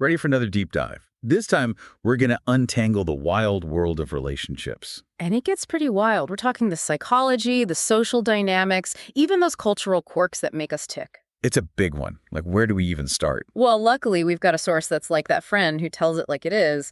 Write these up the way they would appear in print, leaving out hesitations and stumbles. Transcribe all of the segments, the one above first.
ready for another deep dive. This time, we're going to untangle the wild world of relationships. And it gets pretty wild. We're talking the psychology, the social dynamics, even those cultural quirks that make us tick. It's a big one. Like, where do we even start? Well, luckily, we've got a source that's like that friend who tells it like it is.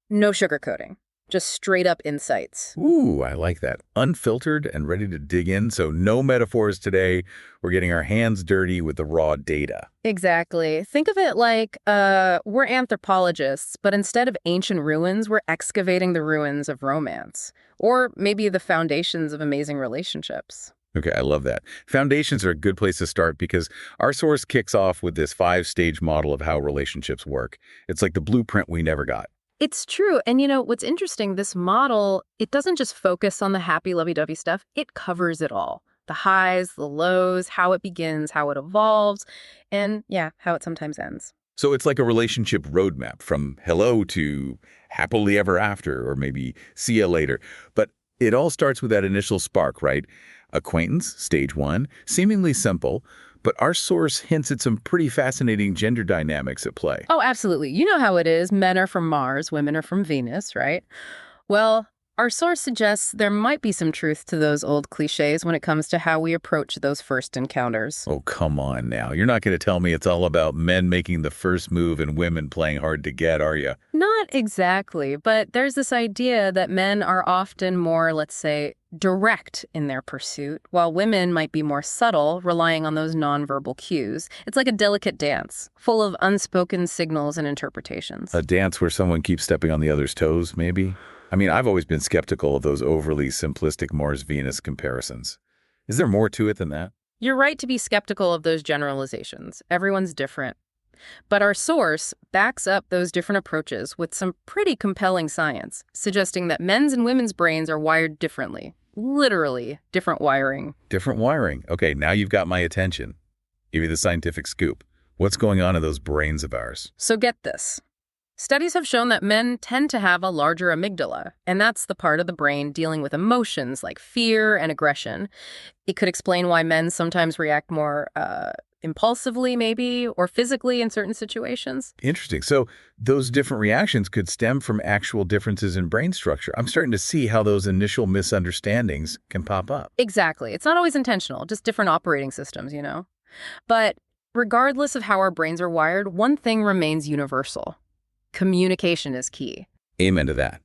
No sugarcoating. Just straight up insights. Ooh, I like that. Unfiltered and ready to dig in, so no metaphors today. We're getting our hands dirty with the raw data. Exactly. Think of it like we're anthropologists, but instead of ancient ruins, we're excavating the ruins of romance. Or maybe the foundations of amazing relationships. Okay, I love that. Foundations are a good place to start because our source kicks off with this 5-stage model of how relationships work. It's like the blueprint we never got. It's true. And what's interesting, this model, it doesn't just focus on the happy, lovey-dovey stuff. It covers it all. The highs, the lows, how it begins, how it evolves, and how it sometimes ends. So it's like a relationship roadmap from hello to happily ever after, or maybe see you later. But it all starts with that initial spark, right? Acquaintance, stage 1, seemingly simple, but our source hints at some pretty fascinating gender dynamics at play. Oh, absolutely. You know how it is. Men are from Mars, women are from Venus, right? Well, our source suggests there might be some truth to those old cliches when it comes to how we approach those first encounters. Oh, come on now. You're not going to tell me it's all about men making the first move and women playing hard to get, are you? Not exactly, but there's this idea that men are often more, let's say, direct in their pursuit, while women might be more subtle, relying on those nonverbal cues. It's like a delicate dance, full of unspoken signals and interpretations. A dance where someone keeps stepping on the other's toes, maybe? I mean, I've always been skeptical of those overly simplistic Mars-Venus comparisons. Is there more to it than that? You're right to be skeptical of those generalizations. Everyone's different. But our source backs up those different approaches with some pretty compelling science, suggesting that men's and women's brains are wired differently. Literally, different wiring. Different wiring. Okay, now you've got my attention. Give me the scientific scoop. What's going on in those brains of ours? So get this. Studies have shown that men tend to have a larger amygdala, and that's the part of the brain dealing with emotions like fear and aggression. It could explain why men sometimes react more impulsively, maybe, or physically in certain situations. Interesting. So those different reactions could stem from actual differences in brain structure. I'm starting to see how those initial misunderstandings can pop up. Exactly. It's not always intentional, just different operating systems, But regardless of how our brains are wired, one thing remains universal. Communication is key. Amen to that.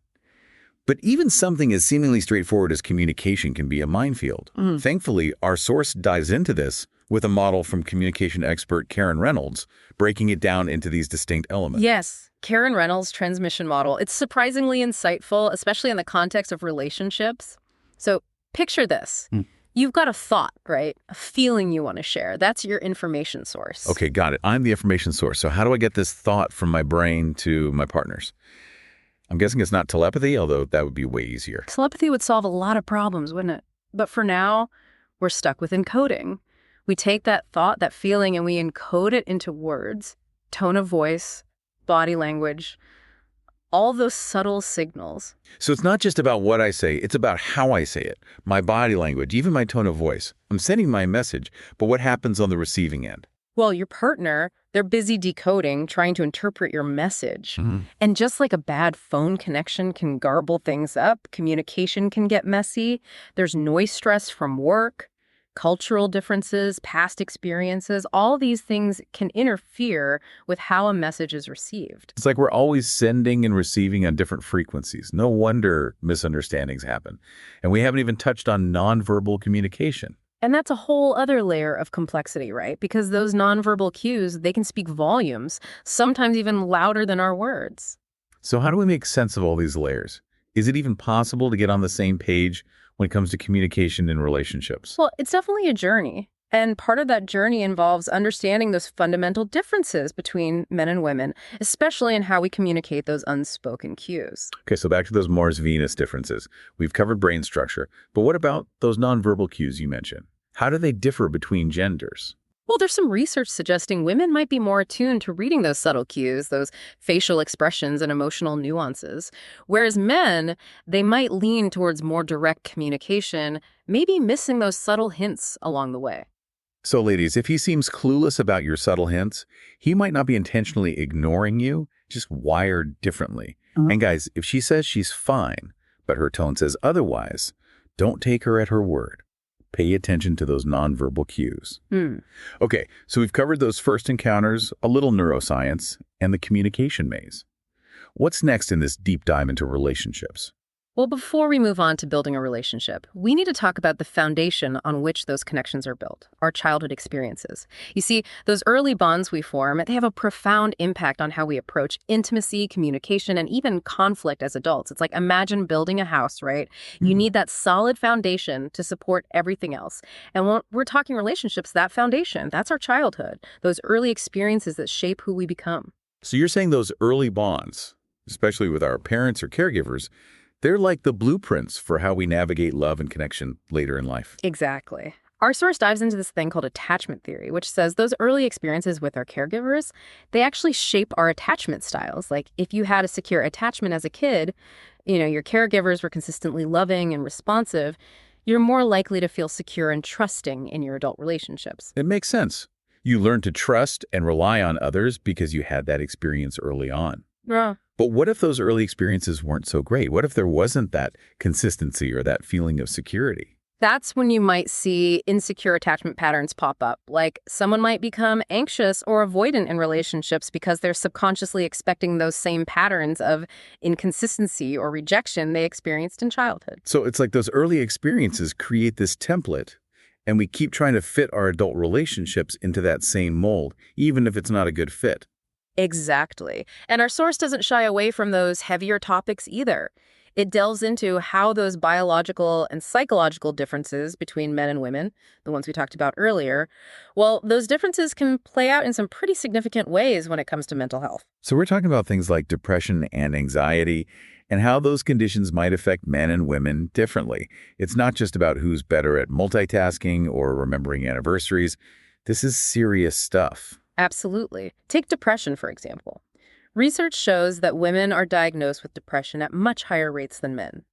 But even something as seemingly straightforward as communication can be a minefield. Thankfully, our source dives into this with a model from communication expert Karen Reynolds, breaking it down into these distinct elements. Yes, Karen Reynolds' transmission model. It's surprisingly insightful, especially in the context of relationships. So picture this. You've got a thought, right? A feeling you want to share. That's your information source. Okay, got it. I'm the information source. So how do I get this thought from my brain to my partners? I'm guessing it's not telepathy, although that would be way easier. Telepathy would solve a lot of problems, wouldn't it? But for now, we're stuck with encoding. We take that thought, that feeling, and we encode it into words, tone of voice, body language, all those subtle signals. So it's not just about what I say, it's about how I say it, my body language, even my tone of voice. I'm sending my message, but what happens on the receiving end? Well, your partner, they're busy decoding, trying to interpret your message. And just like a bad phone connection can garble things up, communication can get messy. There's noise stress from work, cultural differences, past experiences. All these things can interfere with how a message is received. It's like we're always sending and receiving on different frequencies. No wonder misunderstandings happen. And we haven't even touched on nonverbal communication. And that's a whole other layer of complexity, right? Because those nonverbal cues, they can speak volumes, sometimes even louder than our words. So how do we make sense of all these layers? Is it even possible to get on the same page when it comes to communication in relationships? Well, it's definitely a journey. And part of that journey involves understanding those fundamental differences between men and women, especially in how we communicate those unspoken cues. Okay, so back to those Mars-Venus differences. We've covered brain structure, but what about those nonverbal cues you mentioned? How do they differ between genders? Well, there's some research suggesting women might be more attuned to reading those subtle cues, those facial expressions and emotional nuances, whereas men, they might lean towards more direct communication, maybe missing those subtle hints along the way. So ladies, if he seems clueless about your subtle hints, he might not be intentionally ignoring you, just wired differently. And guys, if she says she's fine, but her tone says otherwise, don't take her at her word. Pay attention to those nonverbal cues. Okay, so we've covered those first encounters, a little neuroscience, and the communication maze. What's next in this deep dive into relationships? Well, before we move on to building a relationship, we need to talk about the foundation on which those connections are built, our childhood experiences. You see, those early bonds we form, they have a profound impact on how we approach intimacy, communication, and even conflict as adults. It's like, imagine building a house, right? You need that solid foundation to support everything else. And when we're talking relationships, that foundation, that's our childhood, those early experiences that shape who we become. So you're saying those early bonds, especially with our parents or caregivers, they're like the blueprints for how we navigate love and connection later in life. Exactly. Our source dives into this thing called attachment theory, which says those early experiences with our caregivers, they actually shape our attachment styles. Like if you had a secure attachment as a kid, your caregivers were consistently loving and responsive, you're more likely to feel secure and trusting in your adult relationships. It makes sense. You learn to trust and rely on others because you had that experience early on. Yeah. But what if those early experiences weren't so great? What if there wasn't that consistency or that feeling of security? That's when you might see insecure attachment patterns pop up. Like someone might become anxious or avoidant in relationships because they're subconsciously expecting those same patterns of inconsistency or rejection they experienced in childhood. So it's like those early experiences create this template, and we keep trying to fit our adult relationships into that same mold, even if it's not a good fit. Exactly. And our source doesn't shy away from those heavier topics either. It delves into how those biological and psychological differences between men and women, the ones we talked about earlier, well, those differences can play out in some pretty significant ways when it comes to mental health. So we're talking about things like depression and anxiety and how those conditions might affect men and women differently. It's not just about who's better at multitasking or remembering anniversaries. This is serious stuff. Absolutely. Take depression, for example. Research shows that women are diagnosed with depression at much higher rates than men.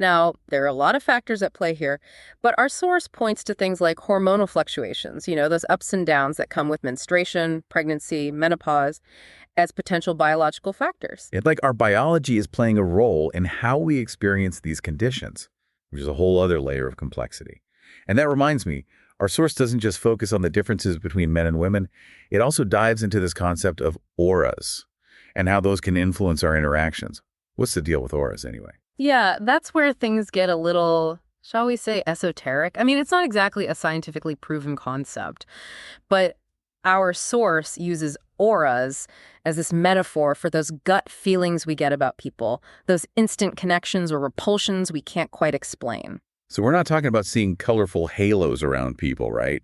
Now, there are a lot of factors at play here, but our source points to things like hormonal fluctuations, those ups and downs that come with menstruation, pregnancy, menopause, as potential biological factors. It's like our biology is playing a role in how we experience these conditions, which is a whole other layer of complexity. And that reminds me, our source doesn't just focus on the differences between men and women. It also dives into this concept of auras and how those can influence our interactions. What's the deal with auras anyway? Yeah, that's where things get a little, shall we say, esoteric. I mean, it's not exactly a scientifically proven concept, but our source uses auras as this metaphor for those gut feelings we get about people, those instant connections or repulsions we can't quite explain. So we're not talking about seeing colorful halos around people, right?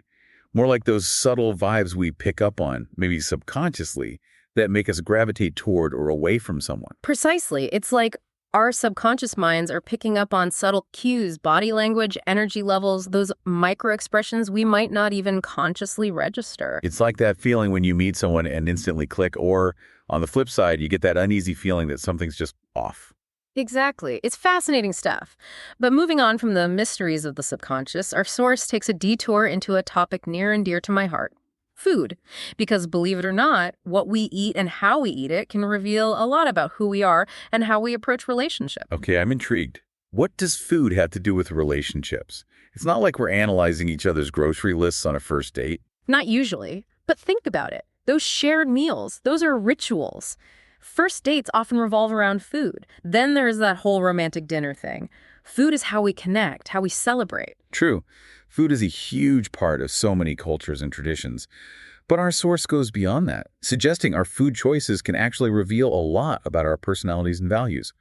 More like those subtle vibes we pick up on, maybe subconsciously, that make us gravitate toward or away from someone. Precisely. It's like our subconscious minds are picking up on subtle cues, body language, energy levels, those micro-expressions we might not even consciously register. It's like that feeling when you meet someone and instantly click, or on the flip side, you get that uneasy feeling that something's just off. Exactly. It's fascinating stuff. But moving on from the mysteries of the subconscious, our source takes a detour into a topic near and dear to my heart. Food. Because believe it or not, what we eat and how we eat it can reveal a lot about who we are and how we approach relationships. Okay, I'm intrigued. What does food have to do with relationships? It's not like we're analyzing each other's grocery lists on a first date. Not usually, but think about it. Those shared meals, those are rituals. First dates often revolve around food. Then there's that whole romantic dinner thing. Food is how we connect, how we celebrate. True. Food is a huge part of so many cultures and traditions. But our source goes beyond that, suggesting our food choices can actually reveal a lot about our personalities and values.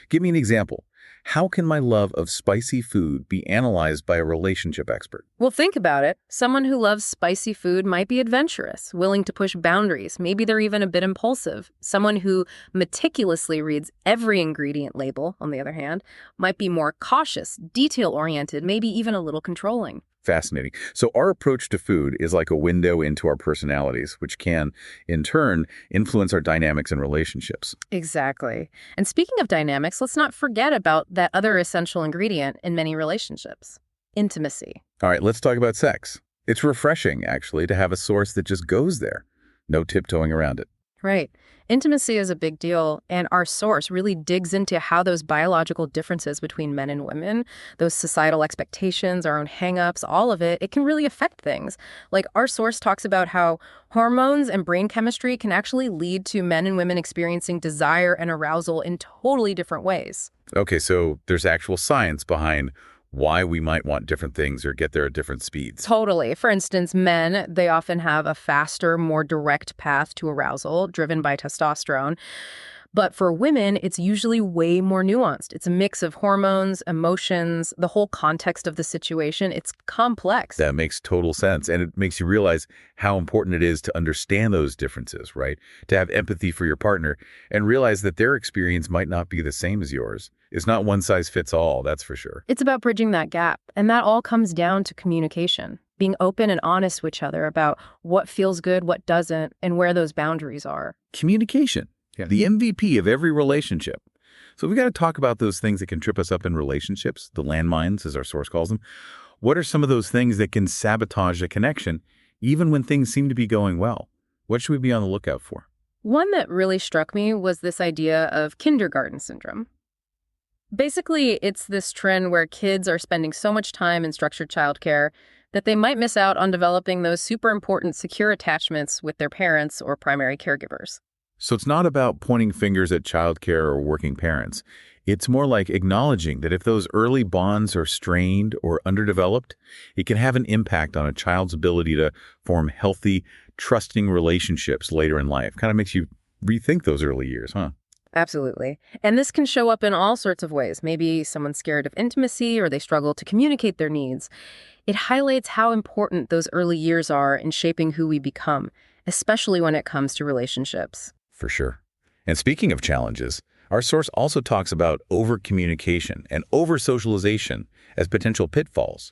Give me an example. How can my love of spicy food be analyzed by a relationship expert? Well, think about it. Someone who loves spicy food might be adventurous, willing to push boundaries. Maybe they're even a bit impulsive. Someone who meticulously reads every ingredient label, on the other hand, might be more cautious, detail-oriented, maybe even a little controlling. Fascinating. So our approach to food is like a window into our personalities, which can, in turn, influence our dynamics and relationships. Exactly. And speaking of dynamics, let's not forget about that other essential ingredient in many relationships: intimacy. All right, let's talk about sex. It's refreshing, actually, to have a source that just goes there. No tiptoeing around it. Right. Intimacy is a big deal, and our source really digs into how those biological differences between men and women, those societal expectations, our own hang-ups, all of it, it can really affect things. Like our source talks about how hormones and brain chemistry can actually lead to men and women experiencing desire and arousal in totally different ways. Okay, so there's actual science behind why we might want different things or get there at different speeds. Totally. For instance, men, they often have a faster, more direct path to arousal driven by testosterone. But for women, it's usually way more nuanced. It's a mix of hormones, emotions, the whole context of the situation. It's complex. That makes total sense. And it makes you realize how important it is to understand those differences, right? To have empathy for your partner and realize that their experience might not be the same as yours. It's not one size fits all, that's for sure. It's about bridging that gap. And that all comes down to communication, being open and honest with each other about what feels good, what doesn't, and where those boundaries are. Communication, the MVP of every relationship. So we got to talk about those things that can trip us up in relationships, the landmines, as our source calls them. What are some of those things that can sabotage a connection, even when things seem to be going well? What should we be on the lookout for? One that really struck me was this idea of kindergarten syndrome. Basically, it's this trend where kids are spending so much time in structured childcare that they might miss out on developing those super important secure attachments with their parents or primary caregivers. So it's not about pointing fingers at childcare or working parents. It's more like acknowledging that if those early bonds are strained or underdeveloped, it can have an impact on a child's ability to form healthy, trusting relationships later in life. Kind of makes you rethink those early years, huh? Absolutely. And this can show up in all sorts of ways. Maybe someone's scared of intimacy or they struggle to communicate their needs. It highlights how important those early years are in shaping who we become, especially when it comes to relationships. For sure. And speaking of challenges, our source also talks about over-communication and over-socialization as potential pitfalls.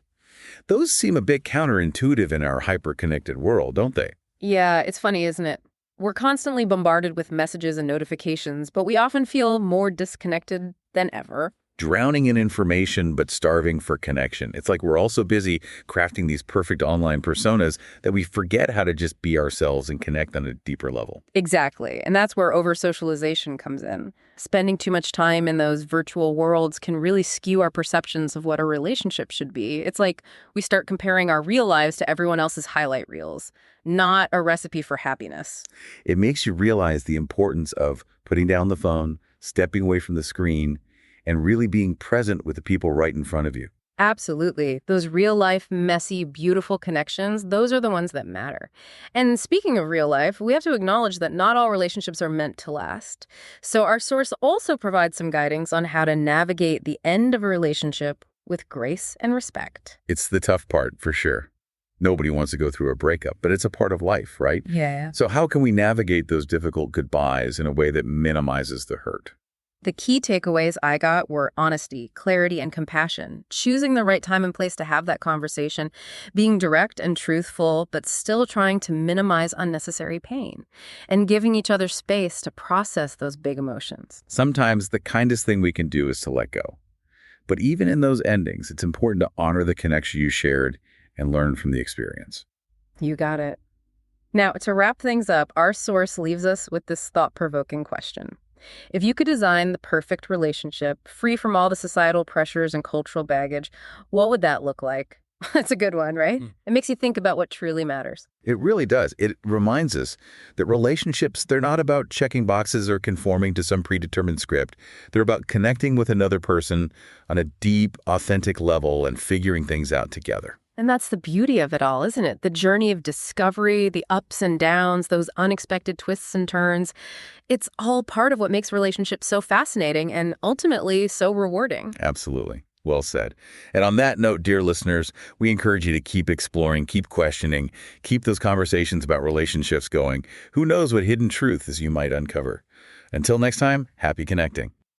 Those seem a bit counterintuitive in our hyper-connected world, don't they? Yeah, it's funny, isn't it? We're constantly bombarded with messages and notifications, but we often feel more disconnected than ever. Drowning in information but starving for connection. It's like we're also busy crafting these perfect online personas that we forget how to just be ourselves and connect on a deeper level. Exactly. And that's where over-socialization comes in. Spending too much time in those virtual worlds can really skew our perceptions of what a relationship should be. It's like we start comparing our real lives to everyone else's highlight reels, not a recipe for happiness. It makes you realize the importance of putting down the phone, stepping away from the screen, and really being present with the people right in front of you. Absolutely. Those real-life, messy, beautiful connections, those are the ones that matter. And speaking of real life, we have to acknowledge that not all relationships are meant to last. So our source also provides some guidance on how to navigate the end of a relationship with grace and respect. It's the tough part, for sure. Nobody wants to go through a breakup, but it's a part of life, right? Yeah. So how can we navigate those difficult goodbyes in a way that minimizes the hurt? The key takeaways I got were honesty, clarity, and compassion, choosing the right time and place to have that conversation, being direct and truthful, but still trying to minimize unnecessary pain, and giving each other space to process those big emotions. Sometimes the kindest thing we can do is to let go. But even in those endings, it's important to honor the connection you shared and learn from the experience. You got it. Now, to wrap things up, our source leaves us with this thought-provoking question. If you could design the perfect relationship, free from all the societal pressures and cultural baggage, what would that look like? That's a good one, right? It makes you think about what truly matters. It really does. It reminds us that relationships, they're not about checking boxes or conforming to some predetermined script. They're about connecting with another person on a deep, authentic level and figuring things out together. And that's the beauty of it all, isn't it? The journey of discovery, the ups and downs, those unexpected twists and turns. It's all part of what makes relationships so fascinating and ultimately so rewarding. Absolutely. Well said. And on that note, dear listeners, we encourage you to keep exploring, keep questioning, keep those conversations about relationships going. Who knows what hidden truths you might uncover. Until next time, happy connecting.